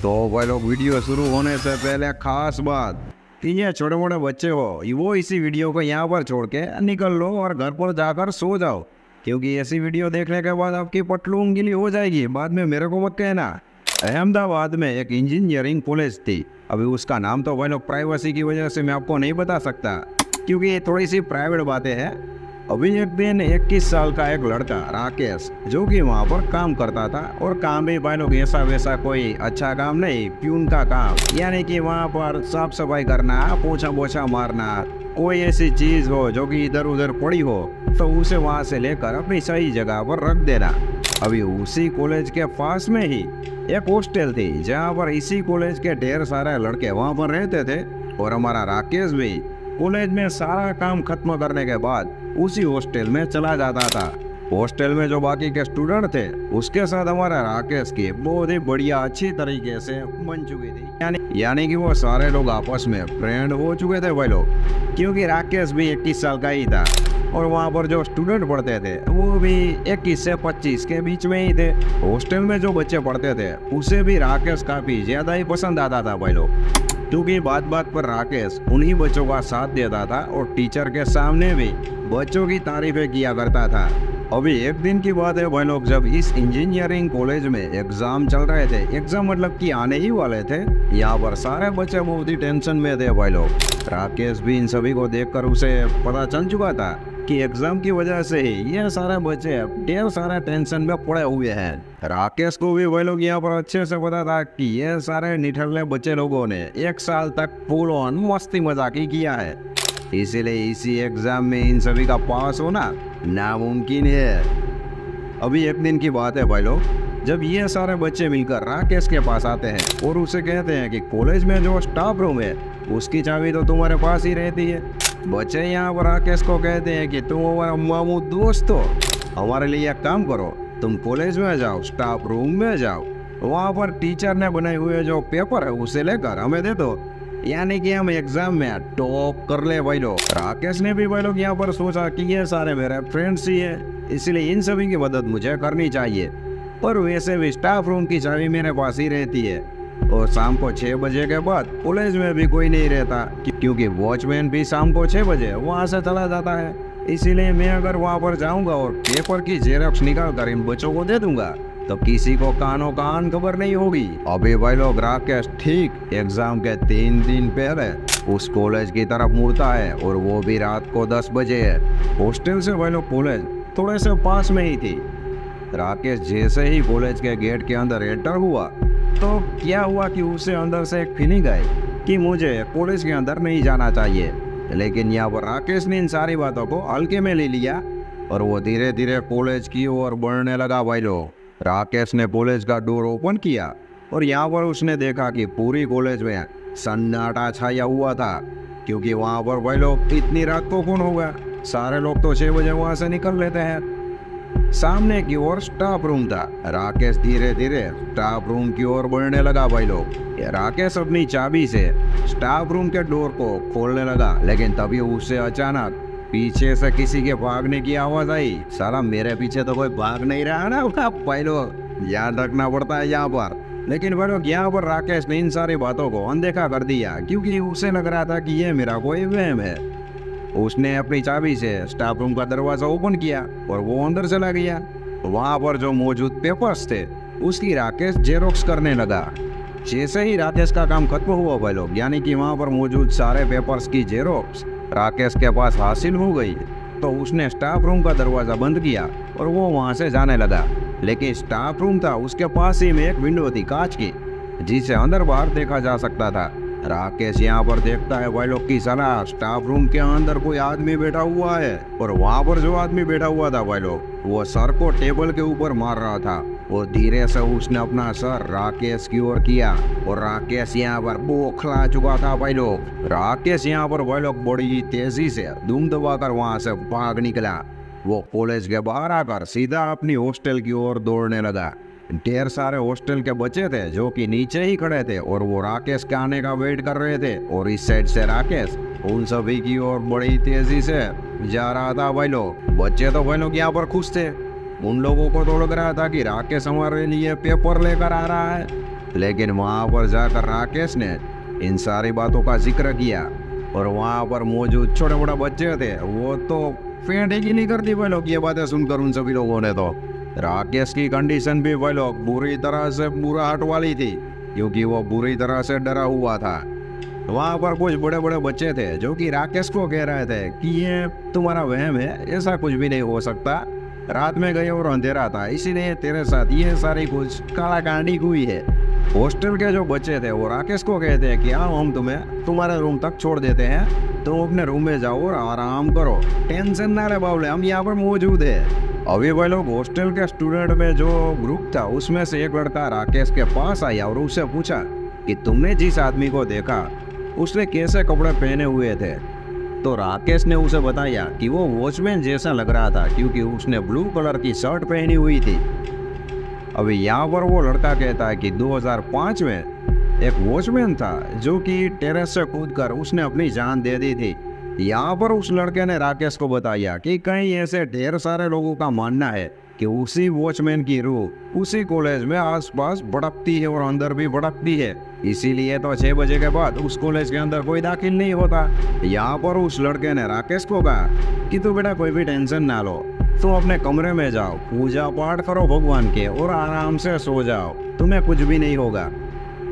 तो भाई लोग वीडियो शुरू होने से पहले खास बात कि ये छोटे मोटे बच्चे हो वो इसी वीडियो को यहाँ पर छोड़ के निकल लो और घर पर जाकर सो जाओ, क्योंकि ऐसी वीडियो देखने के बाद आपकी पटलून गीली हो जाएगी। बाद में मेरे को मत कहना। अहमदाबाद में एक इंजीनियरिंग कॉलेज थी। अभी उसका नाम तो भाई लोग प्राइवेसी की वजह से मैं आपको नहीं बता सकता, क्योंकि ये थोड़ी सी प्राइवेट बातें हैं। अभी एक दिन 21 साल का एक लड़का राकेश, जो कि वहाँ पर काम करता था, और काम भी भाई लोग ऐसा वैसा कोई अच्छा काम नहीं, प्यून का काम, यानी कि वहाँ पर साफ सफाई करना, पोछा पोछा मारना, कोई ऐसी चीज हो जो कि इधर उधर पड़ी हो तो उसे वहाँ से लेकर अपनी सही जगह पर रख देना। अभी उसी कॉलेज के पास में ही एक हॉस्टल थी, जहाँ पर इसी कॉलेज के ढेर सारे लड़के वहाँ पर रहते थे, और हमारा राकेश भी कॉलेज में सारा काम खत्म करने के बाद उसी हॉस्टल में चला जाता था। हॉस्टल में जो बाकी के स्टूडेंट थे उसके साथ हमारा राकेश की बहुत ही बढ़िया अच्छी तरीके से बन चुकी थी, यानी कि वो सारे लोग आपस में फ्रेंड हो चुके थे भाई लोग, क्योंकि राकेश भी 21 साल का ही था, और वहाँ पर जो स्टूडेंट पढ़ते थे वो भी 21 से 25 के बीच में ही थे। हॉस्टल में जो बच्चे पढ़ते थे उसे भी राकेश काफी ज्यादा ही पसंद आता था भाई लोग, क्योंकि बात बात पर राकेश उन्हीं बच्चों का साथ देता था और टीचर के सामने भी बच्चों की तारीफें किया करता था। अभी एक दिन की बात है भाई लोग, जब इस इंजीनियरिंग कॉलेज में एग्जाम चल रहे थे, एग्जाम मतलब कि आने ही वाले थे, यहाँ पर सारे बच्चे बहुत ही टेंशन में थे भाई लोग। राकेश भी इन सभी को देखकर उसे पता चल चुका था कि एग्जाम की वजह से ही ये सारे बच्चे ढेर सारे टेंशन में पड़े हुए हैं। राकेश को भी वही लोग यहाँ पर अच्छे से पता था कि ये सारे निठल्ले बच्चे लोगों ने 1 साल तक फुल ऑन मस्ती मजाकी किया है, इसीलिए इसी एग्जाम में इन सभी का पास होना नामुमकिन है। अभी एक दिन की बात है भाई लोग, जब ये सारे बच्चे मिलकर राकेश के पास आते हैं और उसे कहते हैं कि कॉलेज में जो स्टाफ रूम है उसकी चाबी तो तुम्हारे पास ही रहती है। बच्चे यहाँ पर राकेश को कहते हैं कि तुम हमारा मामू दोस्त हो, हमारे लिए एक काम करो, तुम कॉलेज में जाओ, स्टाफ रूम में जाओ, वहाँ पर टीचर ने बनाए हुए जो पेपर है उसे लेकर हमें दे दो, यानी कि हम एग्जाम में टॉप कर ले भाई लोग। राकेश ने भी भाई लोग यहाँ पर सोचा कि ये सारे मेरे फ्रेंड्स ही है, इसलिए इन सभी की मदद मुझे करनी चाहिए, और वैसे भी स्टाफ रूम की चाबी मेरे पास ही रहती है, और शाम को 6 बजे के बाद कॉलेज में भी कोई नहीं रहता, क्योंकि वॉचमैन भी शाम को 6 बजे वहाँ से चला जाता है। इसीलिए मैं अगर वहाँ पर जाऊँगा और पेपर की जेरॉक्स निकाल कर इन बच्चों को दे दूंगा तो किसी को कानो कान खबर नहीं होगी। अभी भाई लोग राकेश ठीक एग्जाम के 3 दिन पहले उस कॉलेज की तरफ मुड़ता है, और वो भी रात को 10 बजे है। हॉस्टल से भाई लोग कॉलेज थोड़े से पास में ही थी। राकेश जैसे ही कॉलेज के गेट के अंदर एंटर हुआ तो क्या हुआ कि उसे अंदर से एक फीलिंग आई कि मुझे कॉलेज के अंदर नहीं जाना चाहिए, लेकिन यहाँ पर राकेश ने इन सारी बातों को हल्के में ले लिया और वो धीरे धीरे कॉलेज की ओर बढ़ने लगा भाई लोग। राकेश ने कॉलेज का डोर ओपन किया और यहाँ पर उसने देखा कि पूरी कॉलेज में सन्नाटा छाया हुआ था, क्योंकि वहाँ पर भाई लोग इतनी रात को कौन होगा, सारे लोग तो 6 बजे वहाँ से निकल लेते हैं। सामने की ओर स्टाफ रूम था। राकेश धीरे धीरे स्टाफ रूम की ओर बढ़ने लगा भाई लोग। राकेश अपनी चाबी से स्टाफ रूम के डोर को खोलने लगा, लेकिन तभी उससे अचानक पीछे से किसी के भागने की आवाज आई। साला मेरे पीछे तो कोई भाग नहीं रहा ना भाई लोग, ध्यान रखना पड़ता है यहाँ पर। लेकिन भाई लोग यहाँ पर राकेश ने इन सारी बातों को अनदेखा कर दिया, क्योंकि उसे लग रहा था कि ये मेरा कोई वहम है। उसने अपनी चाबी से स्टाफ रूम का दरवाजा ओपन किया और वो अंदर चला गया। वहाँ पर जो मौजूद पेपर्स थे उसकी राकेश जेरोक्स करने लगा। जैसे ही राकेश का काम खत्म हुआ भाई लोग, यानी कि वहाँ पर मौजूद सारे पेपर्स की जेरोक्स राकेश के पास हासिल हो गई, तो उसने स्टाफ रूम का दरवाजा बंद किया और वो वहाँ से जाने लगा। लेकिन स्टाफ रूम था उसके पास ही में एक विंडो थी कांच की, जिसे अंदर बाहर देखा जा सकता था। राकेश यहाँ पर देखता है भाई लोग की साला स्टाफ रूम के अंदर कोई आदमी बैठा हुआ है, और वहाँ पर जो आदमी बैठा हुआ था भाई लोग वो सर को टेबल के ऊपर मार रहा था, और धीरे से उसने अपना सर राकेश की ओर किया, और राकेश यहाँ पर बौखला चुका था भाई लोग। राकेश यहाँ पर भाई लोग बड़ी तेजी से दुम दबाकर वहाँ से भाग निकला। वो कॉलेज के बाहर आकर सीधा अपनी हॉस्टल की ओर दौड़ने लगा। ढेर सारे हॉस्टल के बच्चे थे जो कि नीचे ही खड़े थे और वो राकेश के आने का वेट कर रहे थे, और इस साइड से राकेश उन सभी की ओर बड़ी तेजी से जा रहा था भाई लोग। बच्चे तो भाई लोग यहाँ पर खुश थे, उन लोगों को तो लग रहा था कि राकेश हमारे लिए पेपर लेकर आ रहा है। लेकिन वहाँ पर जाकर राकेश ने इन सारी बातों का जिक्र किया और वहाँ पर मौजूद छोटे मोटे बच्चे थे वो तो फेंट ही नहीं करती भाई लोग ये बातें सुनकर उन सभी लोगों ने। तो राकेश की कंडीशन भी भाई लोग बुरी तरह से बुरा हट वाली थी क्योंकि वो बुरी तरह से डरा हुआ था। वहाँ पर कुछ बड़े बड़े बच्चे थे जो कि राकेश को कह रहे थे कि ये तुम्हारा वहम है, ऐसा कुछ भी नहीं हो सकता, रात में गए और अंधेरा था इसीलिए तेरे साथ ये सारी कुछ कालाकांडी हुई है। हॉस्टल के जो बच्चे थे वो राकेश को कहते हैं कि आओ हम तुम्हें तुम्हारे रूम तक छोड़ देते हैं, तुम अपने रूम में जाओ और आराम करो, टेंशन ना ले बाबले, हम यहाँ पर मौजूद है। अभी वह लोग हॉस्टल के स्टूडेंट में जो ग्रुप था उसमें से एक लड़का राकेश के पास आया और उससे पूछा कि तुमने जिस आदमी को देखा उसने कैसे कपड़े पहने हुए थे। तो राकेश ने उसे बताया कि वो वॉचमैन जैसा लग रहा था क्योंकि उसने ब्लू कलर की शर्ट पहनी हुई थी। अभी यहाँ पर वो लड़का कहता है कि 2005 में एक वॉचमैन था जो कि टेरेस से कूदकर उसने अपनी जान दे दी थी। यहाँ पर उस लड़के ने राकेश को बताया कि कई ऐसे ढेर सारे लोगों का मानना है कि उसी वॉचमैन की रूह उसी कॉलेज में आसपास भड़कती है और अंदर भी भड़कती है, इसीलिए तो 6 बजे के बाद उस कॉलेज के अंदर कोई दाखिल नहीं होता। यहाँ पर उस लड़के ने राकेश को कहा कि तू बेटा कोई भी टेंशन ना लो, तुम अपने कमरे में जाओ, पूजा पाठ करो भगवान के और आराम से सो जाओ, तुम्हें कुछ भी नहीं होगा।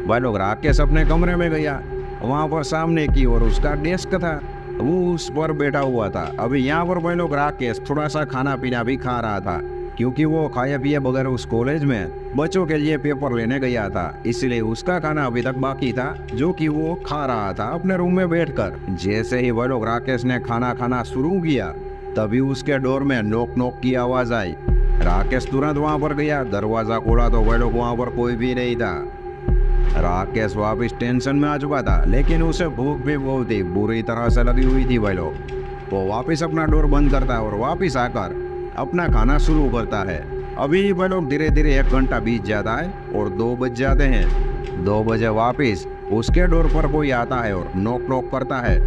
भाई लोग राकेश अपने कमरे में गया, वहाँ पर सामने की ओर उसका डेस्क था, वो उस पर बैठा हुआ था। अभी यहाँ पर भाई लोग राकेश थोड़ा सा खाना पीना भी खा रहा था क्योंकि वो खाए पिए बगैर उस कॉलेज में बच्चों के लिए पेपर लेने गया था, इसलिए उसका खाना अभी तक बाकी था जो कि वो खा रहा था अपने रूम में बैठकर। जैसे ही वह लोग राकेश ने खाना खाना शुरू किया तभी उसके डोर में नॉक नॉक की आवाज आई। राकेश तुरंत वहां पर गया, दरवाजा खोला तो वह लोग वहां पर कोई भी नहीं था। राकेश वापिस टेंशन में आ चुका था लेकिन उसे भूख भी बहुत थी, बुरी तरह से लगी हुई थी। वह लोग वो वापिस अपना डोर बंद करता है और वापिस आकर अपना खाना शुरू करता है। अभी वह लोग धीरे धीरे 1 घंटा बीत जाता है और 2 बज जाते हैं। 2 बजे वापिस उसके डोर पर कोई आता है और नॉक नॉक करता है।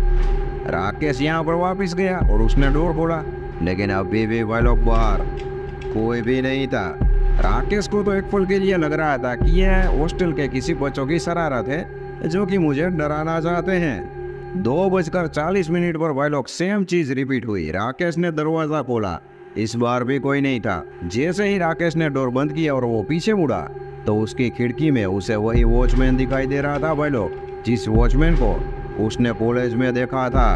राकेश यहाँ पर वापिस गया और उसने डोर खोला लेकिन अभी भी वह लोग बाहर कोई भी नहीं था। राकेश को तो एक पल के लिए लग रहा था कि यह हॉस्टल के किसी बच्चों की शरारत है जो कि मुझे डराना चाहते हैं। 2:40 पर वह लोग सेम चीज रिपीट हुई। राकेश ने दरवाजा खोला, इस बार भी कोई नहीं था। जैसे ही राकेश ने डोर बंद किया और वो पीछे मुड़ा तो उसकी खिड़की में उसे वही वॉचमैन दिखाई दे रहा था। भाई लोग जिस वॉचमैन को उसने कॉलेज में देखा था।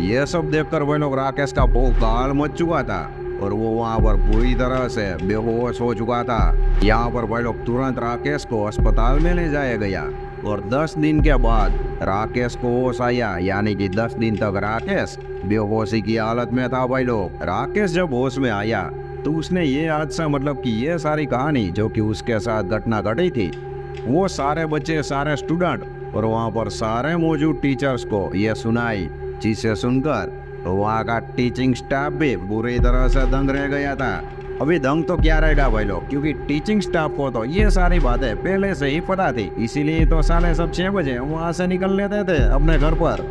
यह सब देखकर वह लोग राकेश का भौकाल मच चुका था और वो वहाँ पर पूरी तरह से बेहोश हो चुका था। यहाँ पर वह लोग तुरंत राकेश को अस्पताल में ले जाया गया और 10 दिन के बाद राकेश को होश आया, यानी कि 10 दिन तक राकेश बेहोशी की हालत में था। भाई लोग राकेश जब होश में आया तो उसने ये हादसा मतलब कि ये सारी कहानी जो कि उसके साथ घटना घटी थी वो सारे बच्चे, सारे स्टूडेंट और वहाँ पर सारे मौजूद टीचर्स को ये सुनाई, जिसे सुनकर वहाँ का टीचिंग स्टाफ भी बुरी तरह से दंग रह गया था। अभी दंग तो क्या रहेगा भाई लोग, क्योंकि टीचिंग स्टाफ को तो ये सारी बातें पहले से ही पता थी, इसीलिए तो साले सब 6 बजे वहाँ से निकल लेते थे अपने घर पर।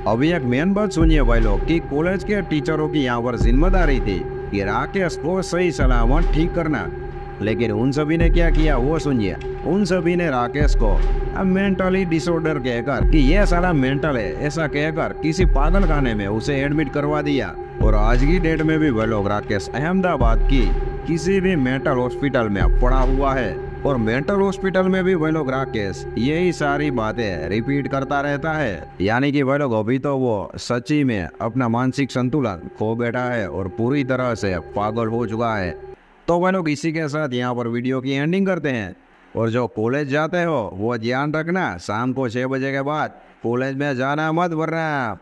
अभी एक मेन बात सुनिए भाई लोग कि कॉलेज के टीचरों की यहाँ पर जिम्मेदारी थी कि राकेश को सही सलामत ठीक करना, लेकिन उन सभी ने क्या किया वो सुनिए। उन सभी ने राकेश को मेंटली डिसऑर्डर कहकर कि यह साला मेंटल है ऐसा कहकर किसी पागल खाने में उसे एडमिट करवा दिया। और आज की डेट में भी वह लोग राकेश अहमदाबाद की किसी भी मेंटल हॉस्पिटल में पड़ा हुआ है और मेंटल हॉस्पिटल में भी वह लोग राकेश यही सारी बातें रिपीट करता रहता है, यानी कि वह लोग अभी तो वो सच्ची में अपना मानसिक संतुलन खो बैठा है और पूरी तरह से पागल हो चुका है। तो वह लोग इसी के साथ यहाँ पर वीडियो की एंडिंग करते हैं। और जो कॉलेज जाते हो वो ध्यान रखना, शाम को 6 बजे के बाद कॉलेज में जाना मत, वरना